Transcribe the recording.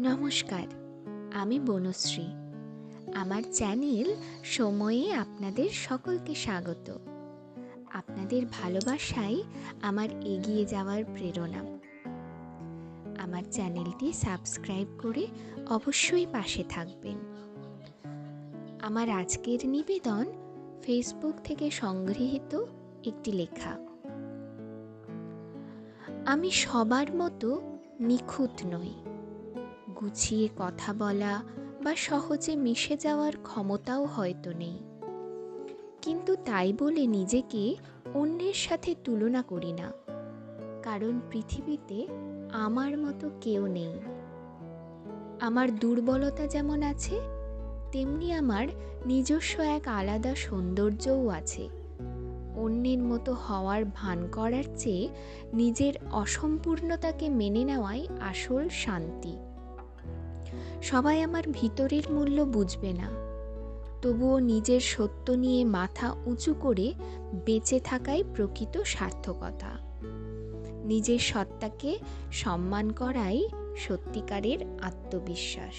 নমস্কার, আমি বনশ্রী। আমার চ্যানেল সময়ে আপনাদের সকলকে স্বাগত। আপনাদের ভালোবাসাই আমার এগিয়ে যাওয়ার প্রেরণা। আমার চ্যানেলটি সাবস্ক্রাইব করে অবশ্যই পাশে থাকবেন। আমার আজকের নিবেদন ফেসবুক থেকে সংগৃহীত একটি লেখা। আমি সবার মতো নিখুঁত নই। গুছিয়ে কথা বলা বা সহজে মিশে যাওয়ার ক্ষমতাও হয়তো নেই, কিন্তু তাই বলে নিজেকে অন্যের সাথে তুলনা করি না, কারণ পৃথিবীতে আমার মতো কেউ নেই। আমার দুর্বলতা যেমন আছে, তেমনি আমার নিজস্ব এক আলাদা সৌন্দর্যও আছে। অন্যের মতো হওয়ার ভান করার চেয়ে নিজের অসম্পূর্ণতাকে মেনে নেওয়াই আসল শান্তি। সবাই আমার ভিতরের মূল্য বুঝবে না, তবুও নিজের সত্য নিয়ে মাথা উঁচু করে বেঁচে থাকাই প্রকৃত সার্থকতা। নিজের সত্তাকে সম্মান করাই সত্যিকারের আত্মবিশ্বাস।